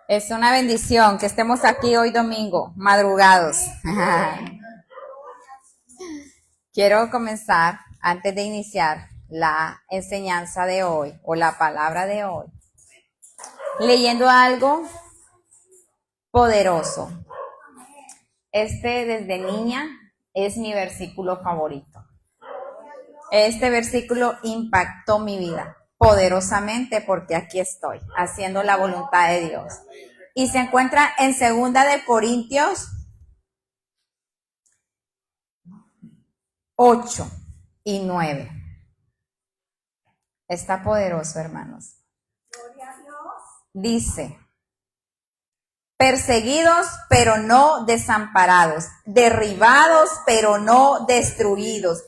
Es una bendición que estemos aquí hoy domingo, madrugados. Quiero comenzar, antes de iniciar la enseñanza de hoy o la palabra de hoy, leyendo algo poderoso. Desde niña es mi versículo favorito. Este versículo impactó mi vida poderosamente porque aquí estoy haciendo la voluntad de Dios. Y se encuentra en 2 de Corintios 8 y 9. Está poderoso, hermanos. Dice: perseguidos pero no desamparados, derribados pero no destruidos.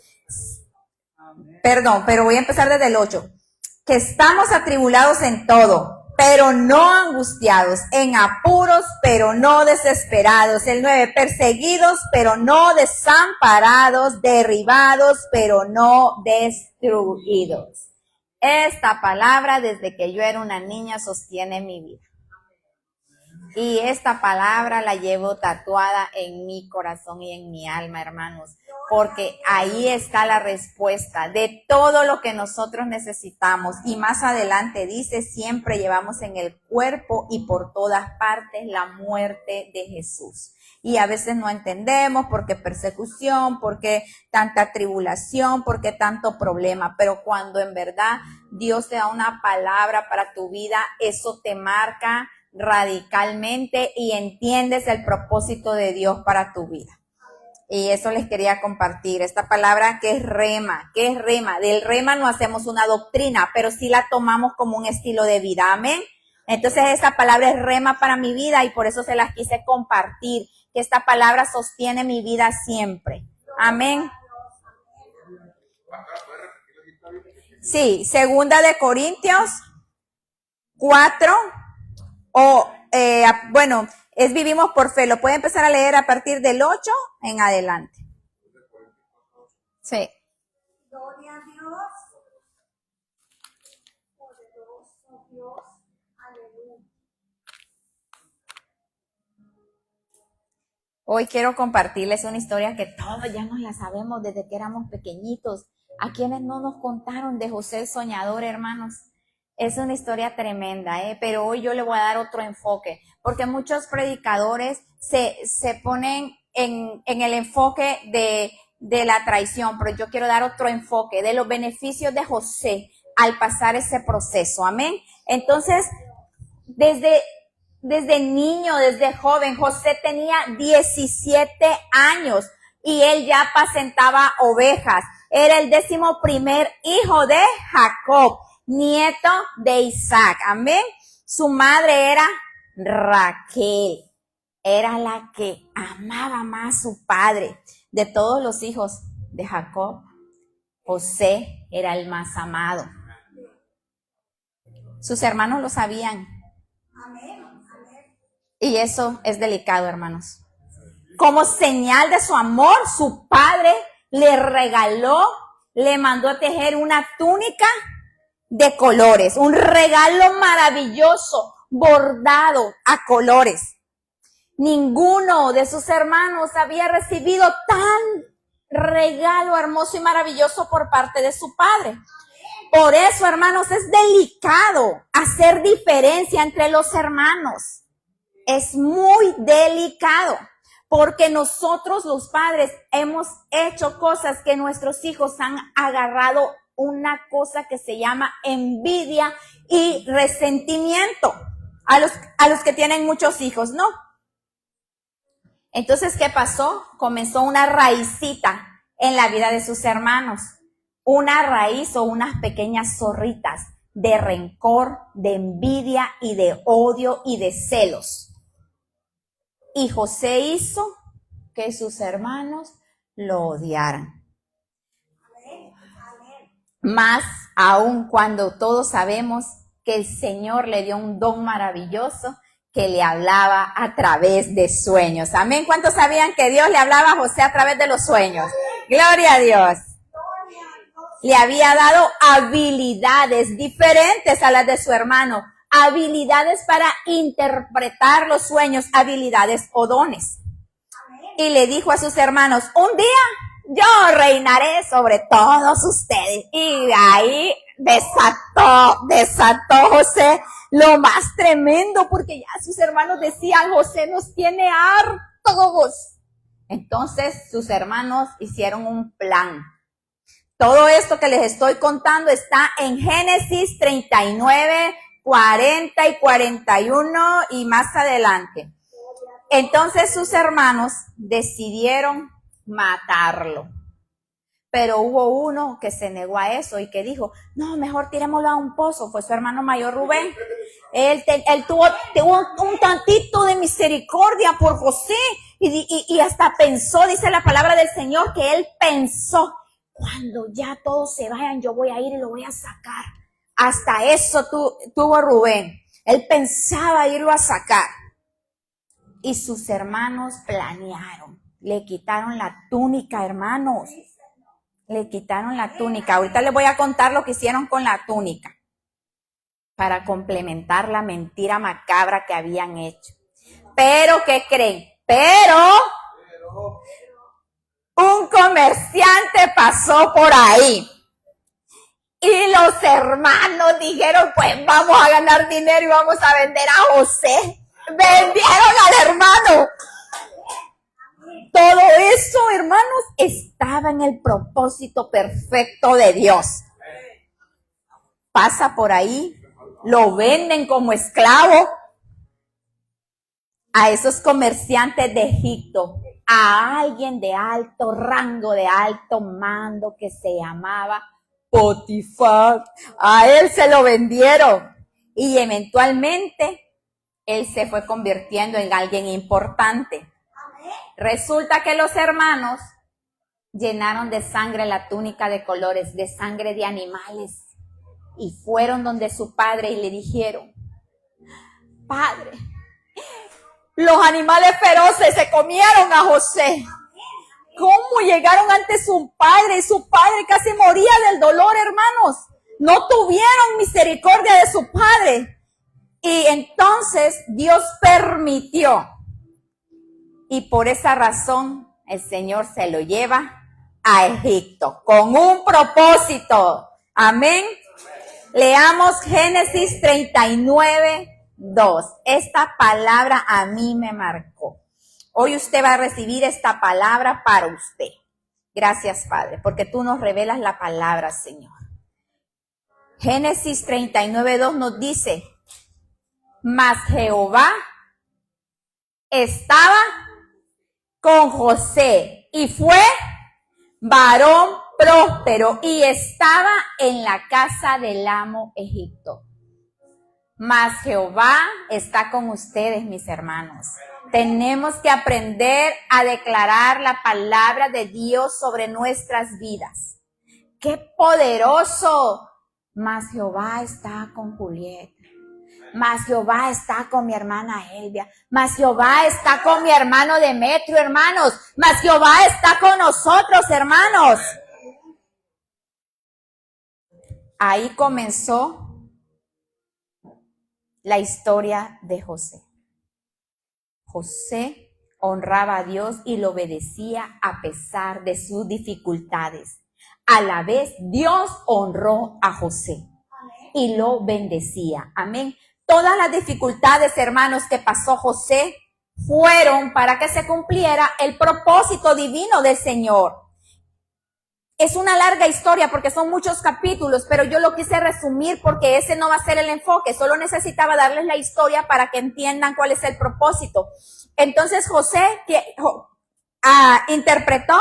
Perdón, pero voy a empezar desde el 8. Que estamos atribulados en todo, pero no angustiados, en apuros, pero no desesperados. El 9, perseguidos, pero no desamparados, derribados, pero no destruidos. Esta palabra, desde que yo era una niña, sostiene mi vida. Y esta palabra la llevo tatuada en mi corazón y en mi alma, hermanos, porque ahí está la respuesta de todo lo que nosotros necesitamos. Y más adelante dice: siempre llevamos en el cuerpo y por todas partes la muerte de Jesús. Y a veces no entendemos por qué persecución, por qué tanta tribulación, por qué tanto problema. Pero cuando en verdad Dios te da una palabra para tu vida, eso te marca radicalmente y entiendes el propósito de Dios para tu vida. Y eso les quería compartir, esta palabra que es rema, del rema no hacemos una doctrina, pero sí la tomamos como un estilo de vida, amén. Entonces esta palabra es rema para mi vida y por eso se las quise compartir, que esta palabra sostiene mi vida siempre, amén. Sí, 2 de Corintios 4 es vivimos por fe. Lo puede empezar a leer a partir del 8 en adelante. Sí. Gloria a Dios. Poderoso Dios. Aleluya. Hoy quiero compartirles una historia que todos ya nos la sabemos desde que éramos pequeñitos. A quienes no nos contaron de José el Soñador, hermanos. Es una historia tremenda, pero hoy yo le voy a dar otro enfoque, porque muchos predicadores se ponen en el enfoque de la traición, pero yo quiero dar otro enfoque de los beneficios de José al pasar ese proceso, amén. Entonces, desde niño, desde joven, José tenía 17 años y él ya apacentaba ovejas. Era el 11º hijo de Jacob, nieto de Isaac, amén. Su madre era Raquel, era la que amaba más a su padre. De todos los hijos de Jacob, José era el más amado. Sus hermanos lo sabían. Y eso es delicado, hermanos. Como señal de su amor, su padre le mandó a tejer una túnica de colores, un regalo maravilloso, bordado a colores. Ninguno de sus hermanos había recibido tan regalo hermoso y maravilloso por parte de su padre. Por eso, hermanos, es delicado hacer diferencia entre los hermanos. Es muy delicado, porque nosotros los padres hemos hecho cosas que nuestros hijos han agarrado una cosa que se llama envidia y resentimiento a los que tienen muchos hijos, ¿no? Entonces, ¿qué pasó? Comenzó una raicita en la vida de sus hermanos, una raíz o unas pequeñas zorritas de rencor, de envidia y de odio y de celos. Y José hizo que sus hermanos lo odiaran. Más aún cuando todos sabemos que el Señor le dio un don maravilloso que le hablaba a través de sueños. Amén. ¿Cuántos sabían que Dios le hablaba a José a través de los sueños? Gloria a Dios. Le había dado habilidades diferentes a las de su hermano, habilidades para interpretar los sueños, habilidades o dones. Y le dijo a sus hermanos, un día yo reinaré sobre todos ustedes. Y de ahí desató José lo más tremendo, porque ya sus hermanos decían, José nos tiene hartos. Entonces sus hermanos hicieron un plan. Todo esto que les estoy contando está en Génesis 39, 40 y 41 y más adelante. Entonces sus hermanos decidieron matarlo. Pero hubo uno que se negó a eso y que dijo, no, mejor tirémoslo a un pozo. Fue su hermano mayor Rubén. Él tuvo un tantito de misericordia por José y hasta pensó, dice la palabra del Señor, que él pensó, cuando ya todos se vayan, yo voy a ir y lo voy a sacar. Hasta eso tuvo Rubén. Él pensaba irlo a sacar. Y sus hermanos planearon. Le quitaron la túnica, hermanos. Le quitaron la túnica. Ahorita les voy a contar lo que hicieron con la túnica para complementar la mentira macabra que habían hecho. Pero, ¿qué creen? Pero un comerciante pasó por ahí. Y los hermanos dijeron, pues vamos a ganar dinero y vamos a vender a José. Vendieron al hermano. Todo eso, hermanos, estaba en el propósito perfecto de Dios. Pasa por ahí, lo venden como esclavo a esos comerciantes de Egipto, a alguien de alto rango, de alto mando que se llamaba Potifar. A él se lo vendieron y eventualmente él se fue convirtiendo en alguien importante. Resulta que los hermanos llenaron de sangre la túnica de colores, de sangre de animales, y fueron donde su padre y le dijeron, Padre, los animales feroces se comieron a José. ¿Cómo llegaron ante su padre? Y su padre casi moría del dolor, hermanos. No tuvieron misericordia de su padre. Y entonces Dios permitió. Y por esa razón el Señor se lo lleva a Egipto con un propósito. Amén. Leamos Génesis 39, 2. Esta palabra a mí me marcó. Hoy usted va a recibir esta palabra para usted. Gracias, Padre, porque tú nos revelas la palabra, Señor. Génesis 39, 2 nos dice, mas Jehová estaba con José y fue varón próspero y estaba en la casa del amo Egipto. Mas Jehová está con ustedes, mis hermanos. Tenemos que aprender a declarar la palabra de Dios sobre nuestras vidas. ¡Qué poderoso! Mas Jehová está con Julieta. Mas Jehová está con mi hermana Elvia. Mas Jehová está con mi hermano Demetrio, hermanos. Mas Jehová está con nosotros, hermanos. Ahí comenzó la historia de José. José honraba a Dios y lo obedecía a pesar de sus dificultades. A la vez, Dios honró a José y lo bendecía. Amén. Todas las dificultades, hermanos, que pasó José fueron para que se cumpliera el propósito divino del Señor. Es una larga historia porque son muchos capítulos, pero yo lo quise resumir porque ese no va a ser el enfoque. Solo necesitaba darles la historia para que entiendan cuál es el propósito. Entonces José interpretó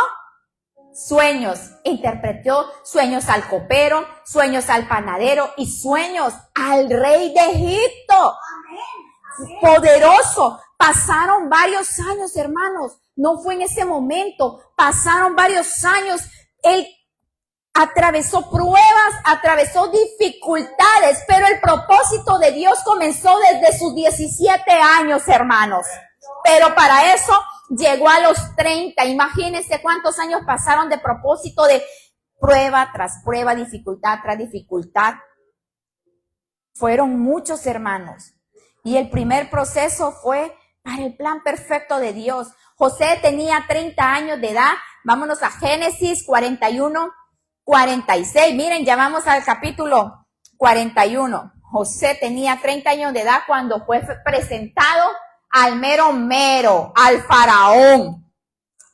sueños al copero, sueños al panadero y sueños al rey de Egipto. Poderoso. Pasaron varios años, hermanos. No fue en ese momento. Pasaron varios años. Él atravesó pruebas, atravesó dificultades, pero el propósito de Dios comenzó desde sus 17 años, hermanos. Pero para eso llegó a los 30. Imagínense cuántos años pasaron de propósito, de prueba tras prueba, dificultad tras dificultad. Fueron muchos hermanos. Y el primer proceso fue para el plan perfecto de Dios. José tenía 30 años de edad. Vámonos a Génesis 41, 46. Miren, ya vamos al capítulo 41. José tenía 30 años de edad cuando fue presentado al mero, al faraón.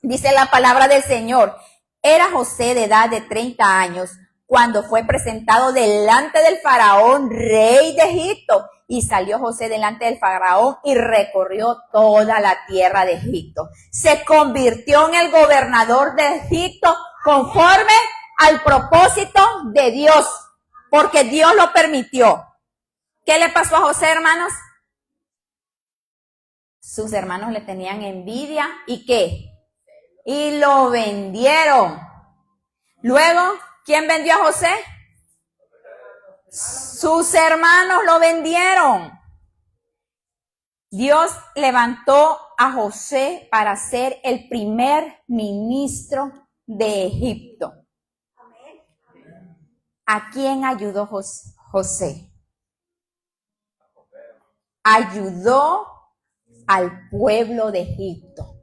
Dice la palabra del Señor. Era José de edad de 30 años cuando fue presentado delante del faraón, rey de Egipto. Y salió José delante del faraón y recorrió toda la tierra de Egipto. Se convirtió en el gobernador de Egipto conforme al propósito de Dios, porque Dios lo permitió. ¿Qué le pasó a José, hermanos? Sus hermanos le tenían envidia y ¿qué? Y lo vendieron. Luego, ¿quién vendió a José? Sus hermanos lo vendieron. Dios levantó a José para ser el primer ministro de Egipto. ¿A quién ayudó José? Ayudó al pueblo de Egipto.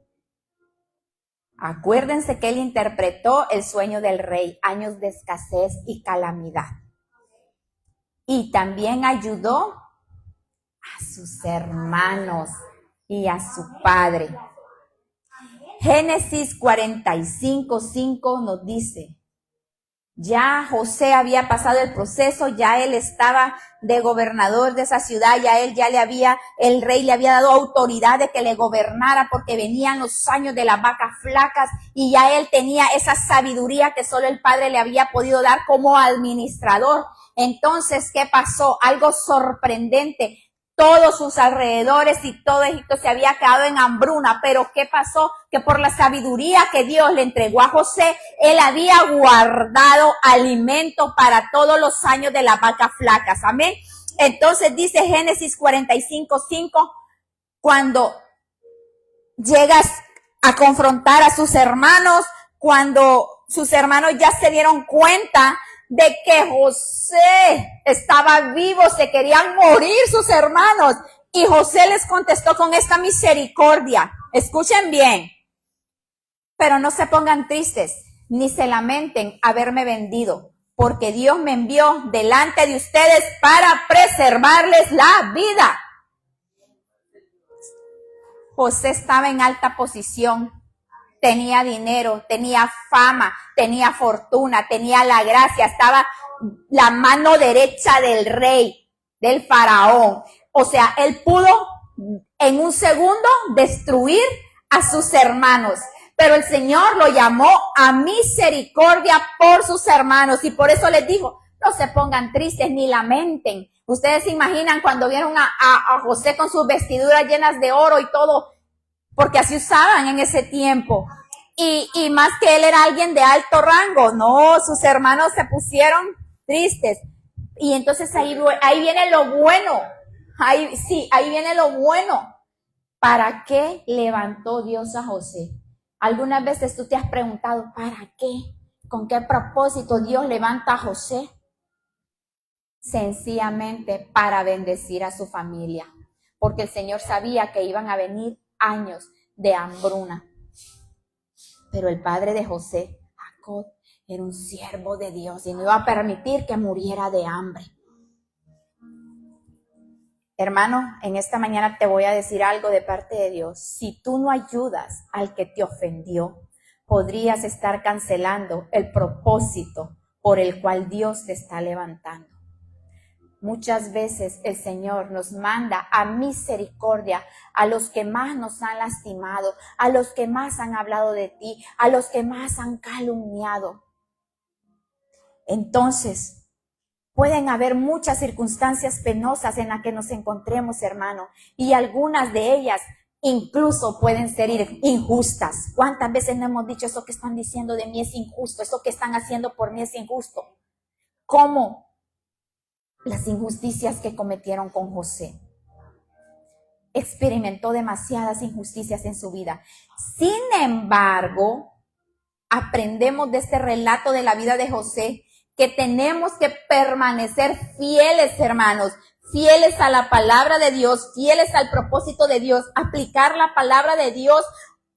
Acuérdense que él interpretó el sueño del rey, años de escasez y calamidad. Y también ayudó a sus hermanos y a su padre. Génesis 45:5 nos dice, ya José había pasado el proceso, ya él estaba de gobernador de esa ciudad, el rey le había dado autoridad de que le gobernara porque venían los años de las vacas flacas y ya él tenía esa sabiduría que solo el padre le había podido dar como administrador. Entonces, ¿qué pasó? Algo sorprendente. Todos sus alrededores y todo Egipto se había quedado en hambruna. Pero ¿qué pasó? Que por la sabiduría que Dios le entregó a José, él había guardado alimento para todos los años de las vacas flacas. Amén. Entonces dice Génesis 45:5, cuando llegas a confrontar a sus hermanos, cuando sus hermanos ya se dieron cuenta de que José estaba vivo, se querían morir sus hermanos. Y José les contestó con esta misericordia. Escuchen bien. Pero no se pongan tristes, ni se lamenten haberme vendido, porque Dios me envió delante de ustedes para preservarles la vida. José estaba en alta posición. Tenía dinero, tenía fama, tenía fortuna, tenía la gracia, estaba la mano derecha del rey, del faraón. O sea, él pudo en un segundo destruir a sus hermanos. Pero el Señor lo llamó a misericordia por sus hermanos y por eso les dijo, no se pongan tristes ni lamenten. Ustedes se imaginan cuando vieron a José con sus vestiduras llenas de oro y todo, porque así usaban en ese tiempo. Y más que él era alguien de alto rango, no, sus hermanos se pusieron tristes. Y entonces ahí viene lo bueno. Ahí viene lo bueno. ¿Para qué levantó Dios a José? Algunas veces tú te has preguntado, ¿para qué? ¿Con qué propósito Dios levanta a José? Sencillamente para bendecir a su familia. Porque el Señor sabía que iban a venir años de hambruna. Pero el padre de José, Jacob, era un siervo de Dios y no iba a permitir que muriera de hambre. Hermano, en esta mañana te voy a decir algo de parte de Dios. Si tú no ayudas al que te ofendió, podrías estar cancelando el propósito por el cual Dios te está levantando. Muchas veces el Señor nos manda a misericordia a los que más nos han lastimado, a los que más han hablado de ti, a los que más han calumniado. Entonces, pueden haber muchas circunstancias penosas en las que nos encontremos, hermano, y algunas de ellas incluso pueden ser injustas. ¿Cuántas veces no hemos dicho eso que están diciendo de mí es injusto? Eso que están haciendo por mí es injusto. ¿Cómo? Las injusticias que cometieron con José. Experimentó demasiadas injusticias en su vida. Sin embargo, aprendemos de este relato de la vida de José que tenemos que permanecer fieles, hermanos, fieles a la palabra de Dios, fieles al propósito de Dios, aplicar la palabra de Dios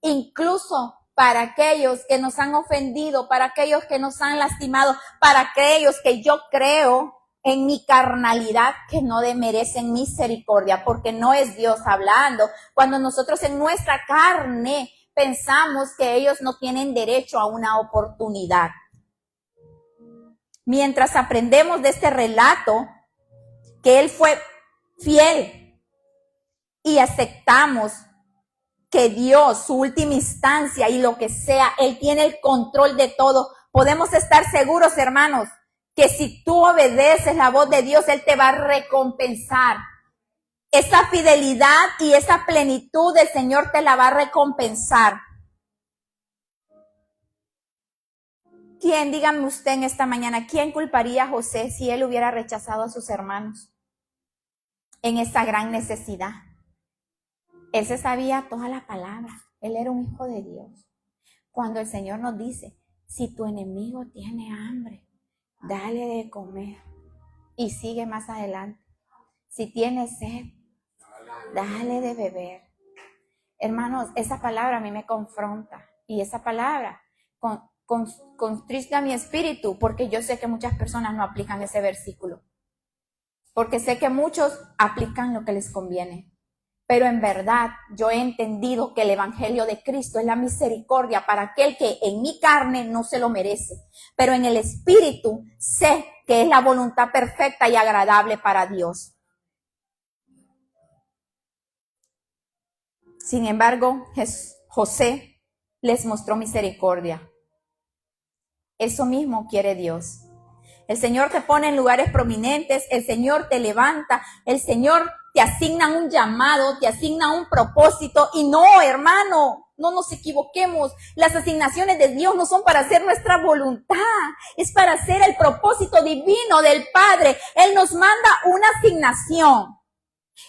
incluso para aquellos que nos han ofendido, para aquellos que nos han lastimado, para aquellos que yo creo en mi carnalidad que no merecen misericordia, porque no es Dios hablando. Cuando nosotros en nuestra carne pensamos que ellos no tienen derecho a una oportunidad. Mientras aprendemos de este relato, que Él fue fiel y aceptamos que Dios, su última instancia y lo que sea, Él tiene el control de todo, podemos estar seguros, hermanos, que si tú obedeces la voz de Dios, Él te va a recompensar. Esa fidelidad y esa plenitud del Señor te la va a recompensar. ¿Quién, dígame usted en esta mañana, quién culparía a José si él hubiera rechazado a sus hermanos en esa gran necesidad? Él se sabía toda la palabra. Él era un hijo de Dios. Cuando el Señor nos dice, si tu enemigo tiene hambre, dale de comer. Y sigue más adelante. Si tiene sed, dale de beber. Hermanos, esa palabra a mí me confronta. Y esa palabra contrista mi espíritu, porque yo sé que muchas personas no aplican ese versículo. Porque sé que muchos aplican lo que les conviene. Pero en verdad yo he entendido que el evangelio de Cristo es la misericordia para aquel que en mi carne no se lo merece. Pero en el espíritu sé que es la voluntad perfecta y agradable para Dios. Sin embargo, José les mostró misericordia. Eso mismo quiere Dios. El Señor te pone en lugares prominentes, el Señor te levanta, el Señor te asigna un llamado, te asigna un propósito. Y no, hermano, no nos equivoquemos. Las asignaciones de Dios no son para hacer nuestra voluntad, es para hacer el propósito divino del Padre. Él nos manda una asignación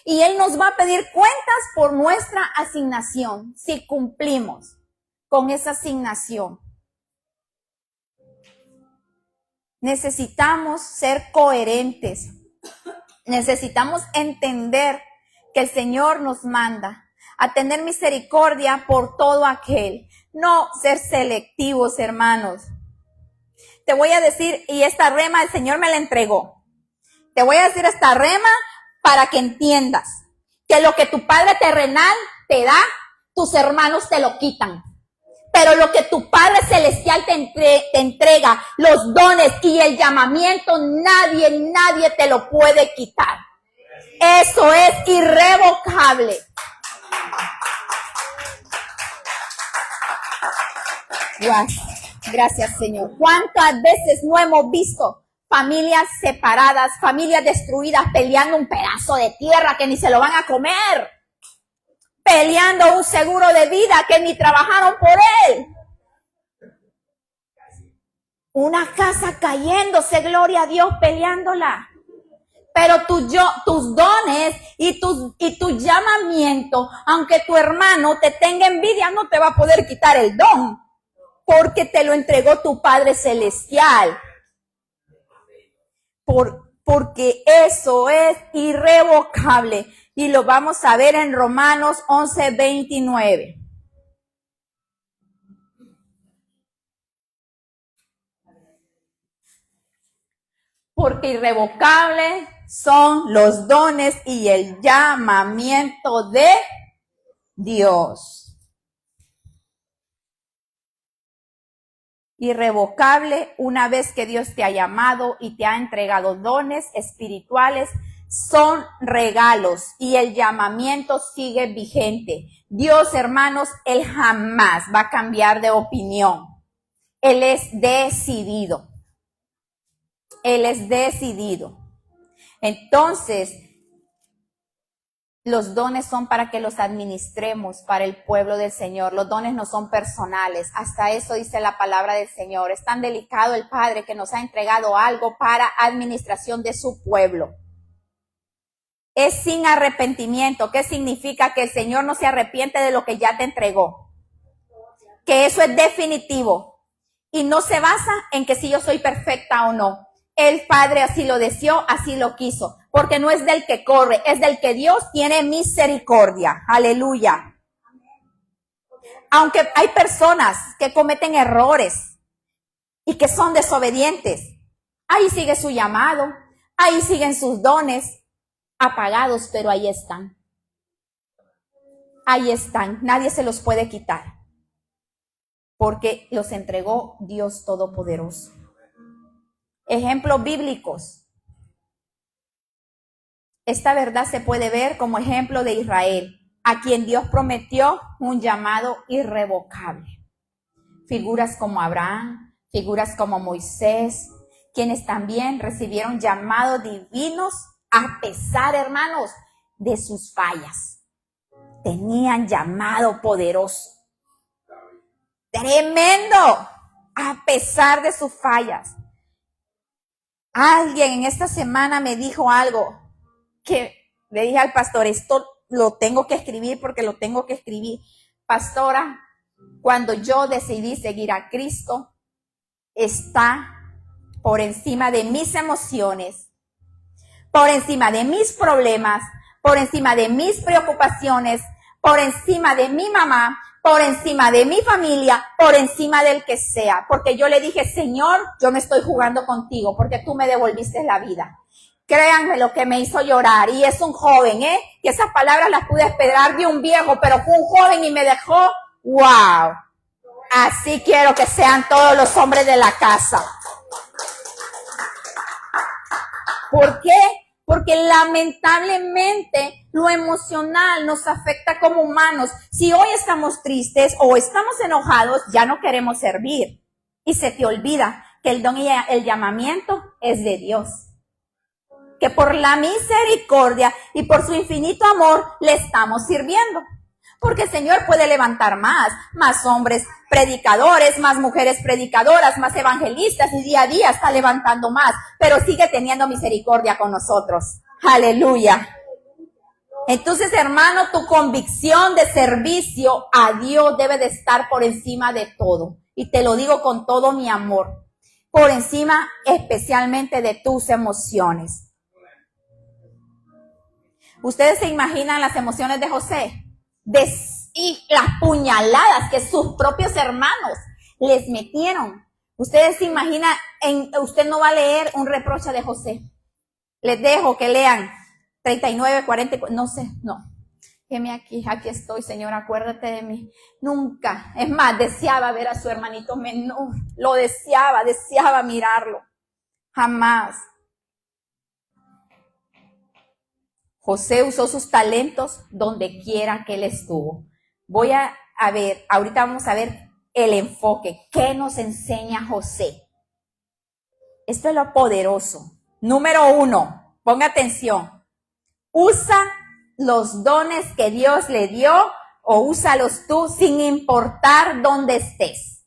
y Él nos va a pedir cuentas por nuestra asignación, si cumplimos con esa asignación. Necesitamos ser coherentes. Necesitamos entender que el Señor nos manda a tener misericordia por todo aquel. No ser selectivos, hermanos. Te voy a decir, y esta rema el Señor me la entregó. Te voy a decir esta rema para que entiendas que lo que tu Padre terrenal te da, tus hermanos te lo quitan. Pero lo que tu Padre Celestial te entrega, los dones y el llamamiento, nadie te lo puede quitar. Eso es irrevocable. Gracias, Señor. ¿Cuántas veces no hemos visto familias separadas, familias destruidas, peleando un pedazo de tierra que ni se lo van a comer? Peleando un seguro de vida que ni trabajaron por él. Una casa cayéndose, gloria a Dios, peleándola. Pero tus dones y tu llamamiento, aunque tu hermano te tenga envidia, no te va a poder quitar el don, porque te lo entregó tu Padre Celestial. Porque eso es irrevocable. Y lo vamos a ver en Romanos 11:29. Porque irrevocables son los dones y el llamamiento de Dios. Irrevocable una vez que Dios te ha llamado y te ha entregado dones espirituales, son regalos y el llamamiento sigue vigente. Dios, hermanos, Él jamás va a cambiar de opinión. Él es decidido. Él es decidido. Entonces, los dones son para que los administremos para el pueblo del Señor. Los dones no son personales. Hasta eso dice la palabra del Señor. Es tan delicado el Padre que nos ha entregado algo para administración de su pueblo. Es sin arrepentimiento. ¿Qué significa? Que el Señor no se arrepiente de lo que ya te entregó. Que eso es definitivo. Y no se basa en que si yo soy perfecta o no. El Padre así lo deseó, así lo quiso. porque no es del que corre, es del que Dios tiene misericordia. Aleluya. Aunque hay personas que cometen errores y que son desobedientes, ahí sigue su llamado, ahí siguen sus dones apagados, pero ahí están. Ahí están, nadie se los puede quitar, porque los entregó Dios Todopoderoso. Ejemplos bíblicos. Esta verdad se puede ver como ejemplo de Israel, a quien Dios prometió un llamado irrevocable. Figuras como Abraham, figuras como Moisés, quienes también recibieron llamados divinos a pesar, hermanos, de sus fallas. Tenían llamado poderoso. Tremendo, a pesar de sus fallas. Alguien en esta semana me dijo algo que le dije al pastor, esto lo tengo que escribir porque lo tengo que escribir. Pastora, cuando yo decidí seguir a Cristo, está por encima de mis emociones, por encima de mis problemas, por encima de mis preocupaciones, por encima de mi mamá, por encima de mi familia, por encima del que sea. Porque yo le dije, Señor, yo me estoy jugando contigo porque tú me devolviste la vida. Créanme lo que me hizo llorar. Y es un joven, que esas palabras las pude esperar de un viejo, pero fue un joven y me dejó, wow. Así quiero que sean todos los hombres de la casa. ¿Por qué? Porque lamentablemente lo emocional nos afecta como humanos. Si hoy estamos tristes o estamos enojados, ya no queremos servir. Y se te olvida que el don y el llamamiento es de Dios. Que por la misericordia y por su infinito amor le estamos sirviendo. Porque el Señor puede levantar más hombres predicadores, más mujeres predicadoras, más evangelistas, y día a día está levantando más, pero sigue teniendo misericordia con nosotros. Aleluya. Entonces, hermano, tu convicción de servicio a Dios debe de estar por encima de todo. Y te lo digo con todo mi amor. Por encima especialmente de tus emociones. ¿Ustedes se imaginan las emociones de José? Y las puñaladas que sus propios hermanos les metieron. Ustedes se imaginan, usted no va a leer un reproche de José. Les dejo que lean 39, 40, no sé, no. Déjeme aquí estoy, Señor, acuérdate de mí. Nunca, es más, deseaba ver a su hermanito menor. Lo deseaba mirarlo. Jamás. José usó sus talentos donde quiera que él estuvo. Voy a ver, ahorita vamos a ver el enfoque. ¿Qué nos enseña José? Esto es lo poderoso. Número 1, ponga atención. Usa los dones que Dios le dio o úsalos tú sin importar dónde estés.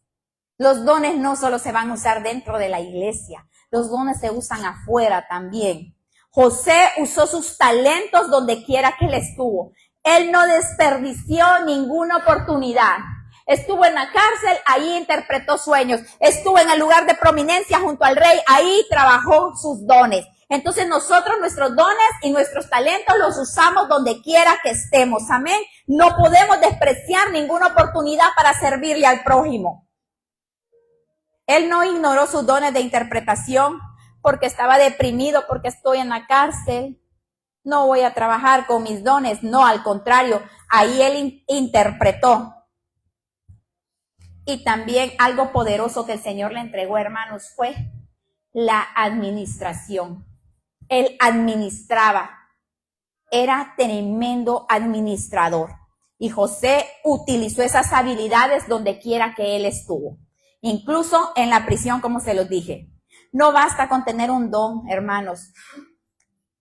Los dones no solo se van a usar dentro de la iglesia, los dones se usan afuera también. José usó sus talentos donde quiera que él estuvo. Él no desperdició ninguna oportunidad. Estuvo en la cárcel, ahí interpretó sueños. Estuvo en el lugar de prominencia junto al rey, ahí trabajó sus dones. Entonces nosotros nuestros dones y nuestros talentos los usamos donde quiera que estemos. Amén. No podemos despreciar ninguna oportunidad para servirle al prójimo. Él no ignoró sus dones de interpretación porque estaba deprimido, porque estoy en la cárcel. No voy a trabajar con mis dones. No, al contrario, ahí él interpretó. Y también algo poderoso que el Señor le entregó, hermanos, fue la administración. Él administraba. Era tremendo administrador. Y José utilizó esas habilidades donde quiera que él estuvo. Incluso en la prisión, como se los dije. No basta con tener un don, hermanos,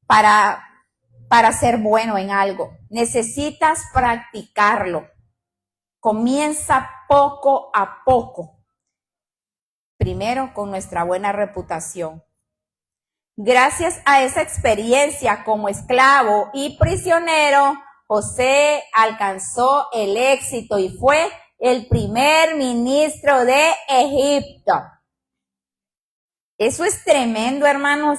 para ser bueno en algo. Necesitas practicarlo. Comienza poco a poco. Primero con nuestra buena reputación. Gracias a esa experiencia como esclavo y prisionero, José alcanzó el éxito y fue el primer ministro de Egipto. Eso es tremendo, hermanos.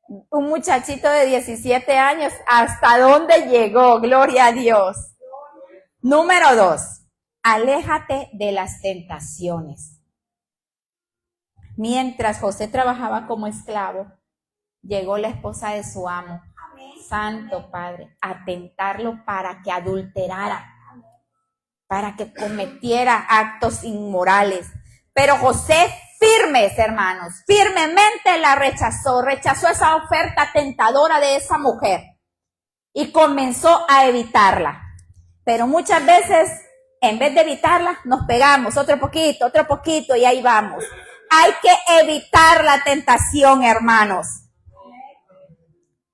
Un muchachito de 17 años, ¿hasta dónde llegó? Gloria a Dios. Número 2, aléjate de las tentaciones. Mientras José trabajaba como esclavo, llegó la esposa de su amo, Santo Padre, a tentarlo para que adulterara, para que cometiera actos inmorales. Pero José, firmes, hermanos, firmemente la rechazó esa oferta tentadora de esa mujer y comenzó a evitarla. Pero muchas veces, en vez de evitarla, nos pegamos otro poquito y ahí vamos. Hay que evitar la tentación, hermanos.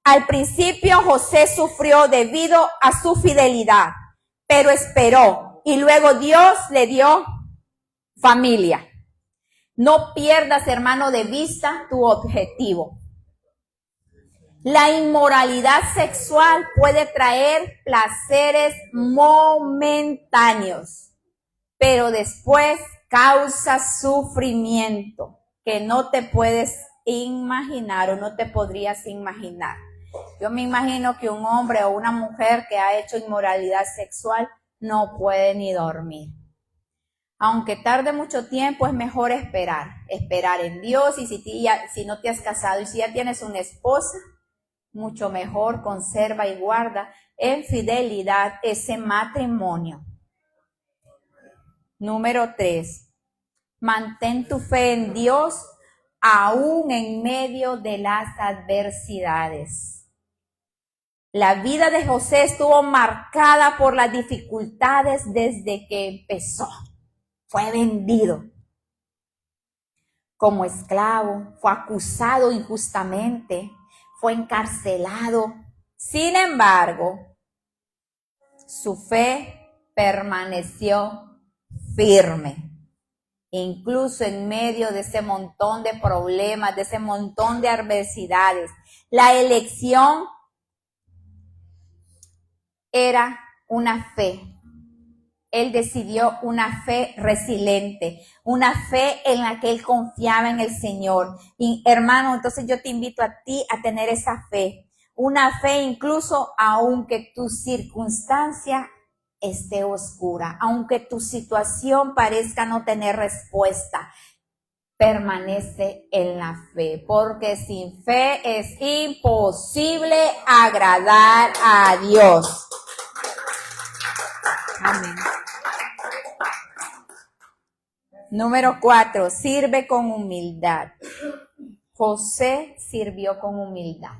Al principio José sufrió debido a su fidelidad, pero esperó y luego Dios le dio familia. No pierdas, hermano, de vista tu objetivo. La inmoralidad sexual puede traer placeres momentáneos, pero después causa sufrimiento que no te puedes imaginar o no te podrías imaginar. Yo me imagino que un hombre o una mujer que ha hecho inmoralidad sexual no puede ni dormir. Aunque tarde mucho tiempo, es mejor esperar en Dios. Y si no te has casado y si ya tienes una esposa, mucho mejor conserva y guarda en fidelidad ese matrimonio. Número 3, mantén tu fe en Dios aún en medio de las adversidades. La vida de José estuvo marcada por las dificultades desde que empezó. Fue vendido como esclavo, fue acusado injustamente, fue encarcelado. Sin embargo, su fe permaneció firme. Incluso en medio de ese montón de problemas, de ese montón de adversidades, la elección era una fe. Él decidió una fe resiliente, una fe en la que él confiaba en el Señor. Y hermano, entonces yo te invito a ti a tener esa fe, una fe incluso aunque tu circunstancia esté oscura, aunque tu situación parezca no tener respuesta. Permanece en la fe, porque sin fe es imposible agradar a Dios. Amén. Número 4, sirve con humildad. José sirvió con humildad.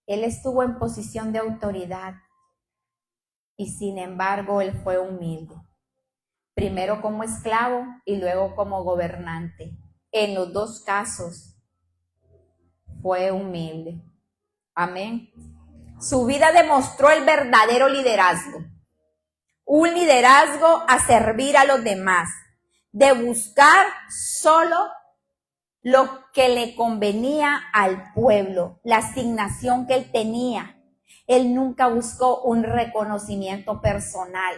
Él estuvo en posición de autoridad y sin embargo él fue humilde. Primero como esclavo y luego como gobernante. En los dos casos fue humilde. Amén. Su vida demostró el verdadero liderazgo. Un liderazgo a servir a los demás, de buscar solo lo que le convenía al pueblo, la asignación que él tenía. Él nunca buscó un reconocimiento personal.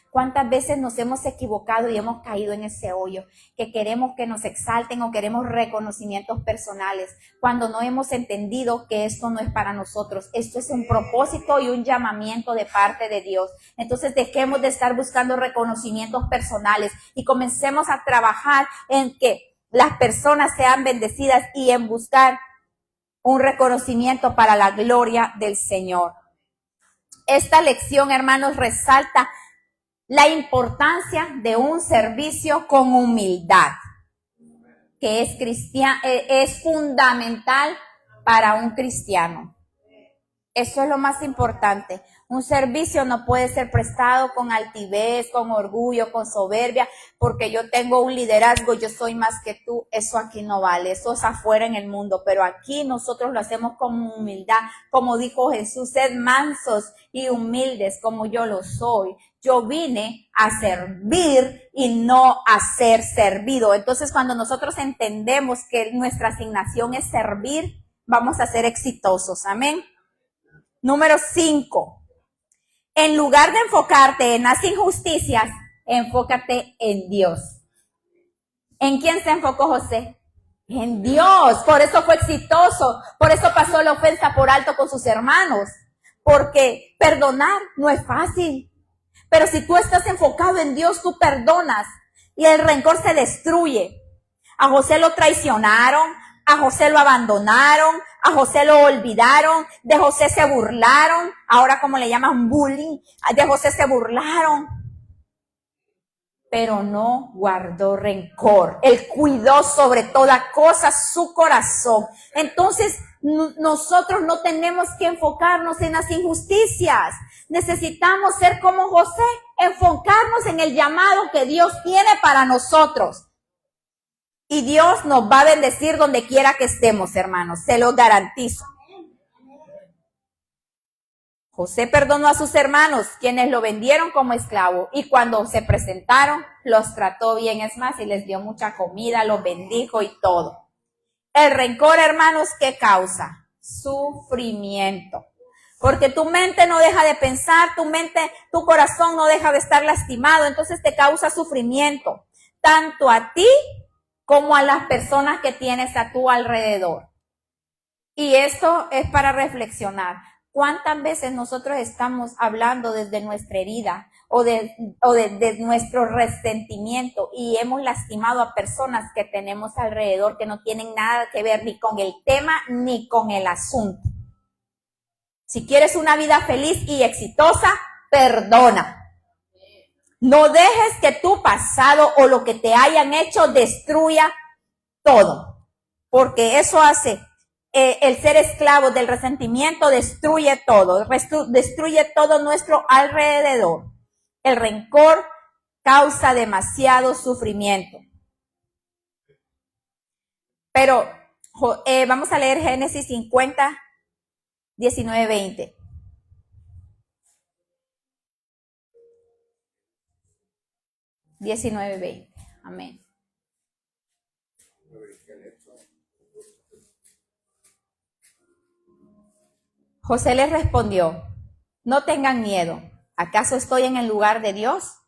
¿Cuántas veces nos hemos equivocado y hemos caído en ese hoyo? Que queremos que nos exalten o queremos reconocimientos personales, cuando no hemos entendido que esto no es para nosotros. Esto es un propósito y un llamamiento de parte de Dios. Entonces dejemos de estar buscando reconocimientos personales y comencemos a trabajar en que las personas sean bendecidas y en buscar un reconocimiento para la gloria del Señor. Esta lección, hermanos, resalta la importancia de un servicio con humildad, que es fundamental para un cristiano. Eso es lo más importante. Un servicio no puede ser prestado con altivez, con orgullo, con soberbia, porque yo tengo un liderazgo, yo soy más que tú. Eso aquí no vale, eso es afuera en el mundo, pero aquí nosotros lo hacemos con humildad. Como dijo Jesús, sed mansos y humildes como yo lo soy. Yo vine a servir y no a ser servido. Entonces, cuando nosotros entendemos que nuestra asignación es servir, vamos a ser exitosos. Amén. Número 5. En lugar de enfocarte en las injusticias, enfócate en Dios. ¿En quién se enfocó José? En Dios. Por eso fue exitoso. Por eso pasó la ofensa por alto con sus hermanos. Porque perdonar no es fácil. Pero si tú estás enfocado en Dios, tú perdonas. Y el rencor se destruye. A José lo traicionaron. A José lo abandonaron. A José lo olvidaron. De José se burlaron. Ahora como le llaman bullying. De José se burlaron. Pero no guardó rencor. Él cuidó sobre toda cosa su corazón. Entonces, nosotros no tenemos que enfocarnos en las injusticias. Necesitamos ser como José, enfocarnos en el llamado que Dios tiene para nosotros. Y Dios nos va a bendecir donde quiera que estemos, hermanos. Se lo garantizo. José perdonó a sus hermanos, quienes lo vendieron como esclavo, y cuando se presentaron, los trató bien, es más, y les dio mucha comida, los bendijo y todo. El rencor, hermanos, ¿qué causa? Sufrimiento. Porque tu mente no deja de pensar, tu corazón no deja de estar lastimado, entonces te causa sufrimiento, tanto a ti como a las personas que tienes a tu alrededor. Y esto es para reflexionar. ¿Cuántas veces nosotros estamos hablando desde nuestra herida o de nuestro resentimiento y hemos lastimado a personas que tenemos alrededor que no tienen nada que ver ni con el tema ni con el asunto? Si quieres una vida feliz y exitosa, perdona. No dejes que tu pasado o lo que te hayan hecho destruya todo, porque eso hace. El ser esclavo del resentimiento destruye todo nuestro alrededor. El rencor causa demasiado sufrimiento. Pero vamos a leer Génesis 50, 19, 20. Amén. José les respondió, no tengan miedo, ¿acaso estoy en el lugar de Dios?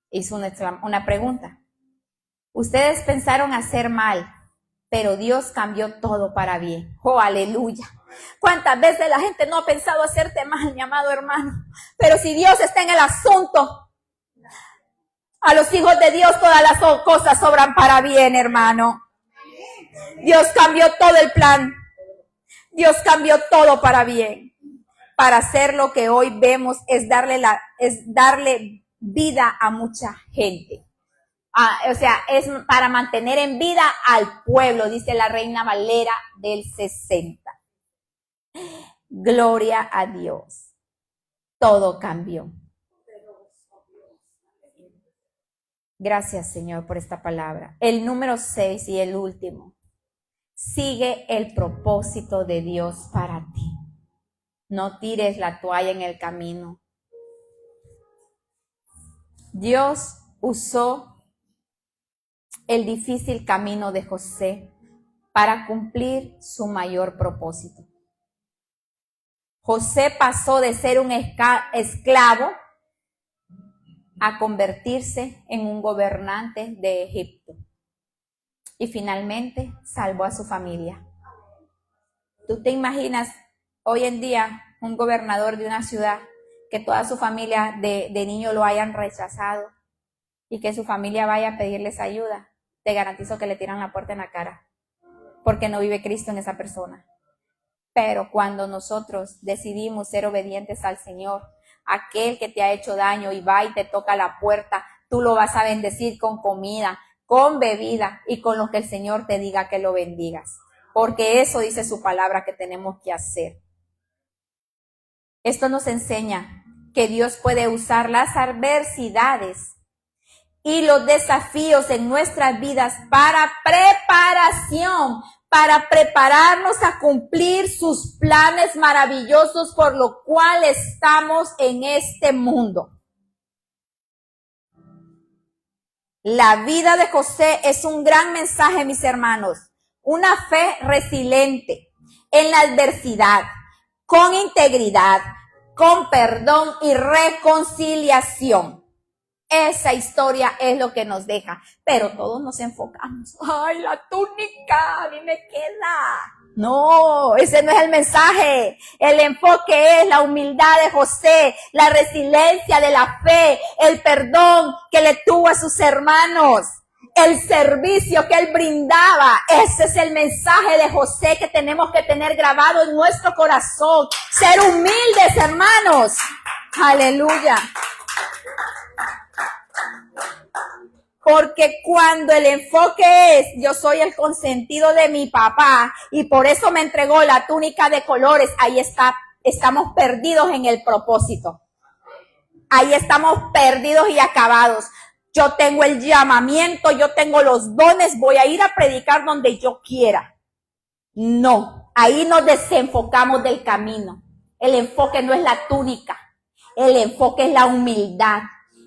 Hizo una pregunta. Ustedes pensaron hacer mal, pero Dios cambió todo para bien. ¡Oh, aleluya! ¿Cuántas veces la gente no ha pensado hacerte mal, mi amado hermano? Pero si Dios está en el asunto, a los hijos de Dios todas las cosas obran para bien, hermano. Dios cambió todo el plan. Dios cambió todo para bien. Para hacer lo que hoy vemos es darle vida a mucha gente. Es para mantener en vida al pueblo, dice la Reina Valera del 60. Gloria a Dios. Todo cambió. Gracias, Señor, por esta palabra. El número 6 y el último. Sigue el propósito de Dios para ti. No tires la toalla en el camino. Dios usó el difícil camino de José para cumplir su mayor propósito. José pasó de ser un esclavo a convertirse en un gobernante de Egipto. Y finalmente salvó a su familia. ¿Tú te imaginas hoy en día un gobernador de una ciudad que toda su familia de niño lo hayan rechazado y que su familia vaya a pedirles ayuda? Te garantizo que le tiran la puerta en la cara porque no vive Cristo en esa persona. Pero cuando nosotros decidimos ser obedientes al Señor, aquel que te ha hecho daño y va y te toca la puerta, tú lo vas a bendecir con comida, con bebida y con lo que el Señor te diga que lo bendigas. Porque eso dice su palabra que tenemos que hacer. Esto nos enseña que Dios puede usar las adversidades y los desafíos en nuestras vidas para preparación, para prepararnos a cumplir sus planes maravillosos por lo cual estamos en este mundo. La vida de José es un gran mensaje, mis hermanos. Una fe resiliente en la adversidad, con integridad, con perdón y reconciliación. Esa historia es lo que nos deja, pero todos nos enfocamos. Ay, la túnica, a mí me queda. No, ese no es el mensaje. El enfoque es la humildad de José, la resiliencia de la fe, el perdón que le tuvo a sus hermanos, el servicio que él brindaba. Ese es el mensaje de José que tenemos que tener grabado en nuestro corazón. Ser humildes, hermanos. Aleluya. Porque cuando el enfoque es, yo soy el consentido de mi papá y por eso me entregó la túnica de colores, ahí estamos perdidos en el propósito. Ahí estamos perdidos y acabados. Yo tengo el llamamiento, yo tengo los dones, voy a ir a predicar donde yo quiera. No, ahí nos desenfocamos del camino. El enfoque no es la túnica, el enfoque es la humildad,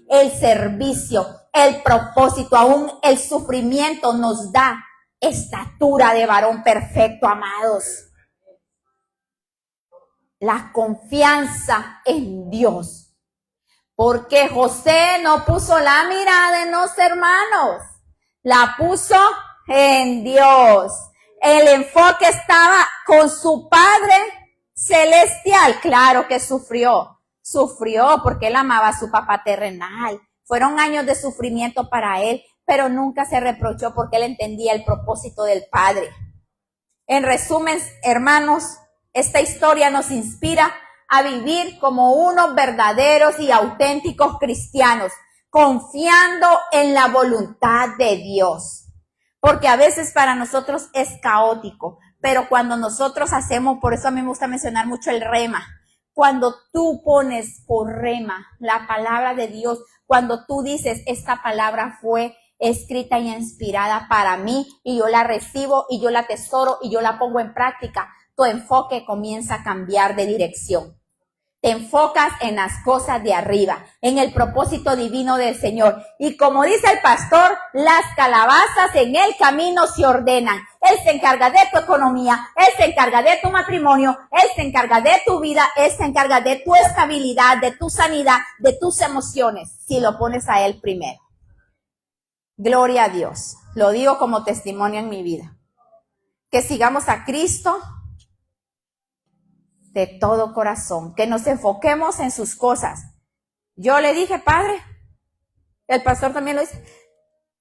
el servicio, el propósito. Aún el sufrimiento nos da estatura de varón perfecto, amados. La confianza en Dios. Porque José no puso la mirada en los hermanos, la puso en Dios. El enfoque estaba con su Padre celestial. Claro que sufrió porque él amaba a su papá terrenal. Fueron años de sufrimiento para él, pero nunca se reprochó porque él entendía el propósito del Padre. En resumen, hermanos, esta historia nos inspira a vivir como unos verdaderos y auténticos cristianos, confiando en la voluntad de Dios. Porque a veces para nosotros es caótico, pero cuando nosotros hacemos, por eso a mí me gusta mencionar mucho el rema, cuando tú pones por rema la palabra de Dios, cuando tú dices, esta palabra fue escrita y inspirada para mí y yo la recibo y yo la atesoro y yo la pongo en práctica, tu enfoque comienza a cambiar de dirección. Te enfocas en las cosas de arriba, en el propósito divino del Señor. Y como dice el pastor, las calabazas en el camino se ordenan. Él se encarga de tu economía, Él se encarga de tu matrimonio, Él se encarga de tu vida, Él se encarga de tu estabilidad, de tu sanidad, de tus emociones, si lo pones a Él primero. Gloria a Dios. Lo digo como testimonio en mi vida. Que sigamos a Cristo de todo corazón, que nos enfoquemos en sus cosas. Yo le dije, Padre, el pastor también lo dice,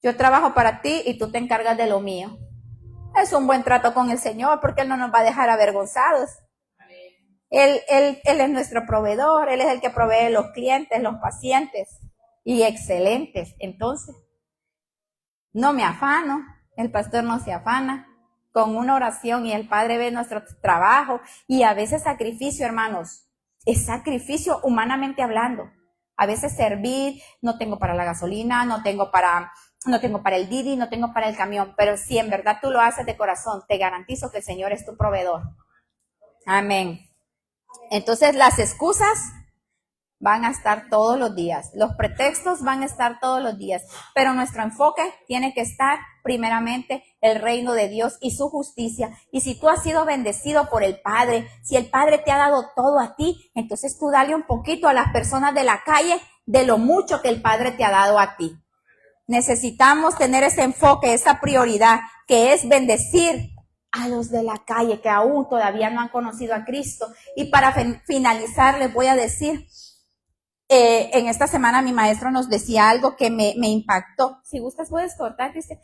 yo trabajo para ti y tú te encargas de lo mío. Es un buen trato con el Señor porque Él no nos va a dejar avergonzados. Él es nuestro proveedor, Él es el que provee los clientes, los pacientes y excelentes. Entonces, no me afano, el pastor no se afana. Con una oración y el Padre ve nuestro trabajo y a veces sacrificio, hermanos, es sacrificio humanamente hablando. A veces servir, no tengo para la gasolina, no tengo para el Didi, no tengo para el camión, pero si en verdad tú lo haces de corazón, te garantizo que el Señor es tu proveedor. Amén. Entonces las excusas van a estar todos los días, los pretextos van a estar todos los días, pero nuestro enfoque tiene que estar primeramente el reino de Dios y su justicia. Y si tú has sido bendecido por el Padre, si el Padre te ha dado todo a ti, entonces tú dale un poquito a las personas de la calle de lo mucho que el Padre te ha dado a ti. Necesitamos tener ese enfoque, esa prioridad, que es bendecir a los de la calle que aún todavía no han conocido a Cristo. Y para finalizar les voy a decir, en esta semana mi maestro nos decía algo que me impactó. Si gustas puedes cortar, Cristian.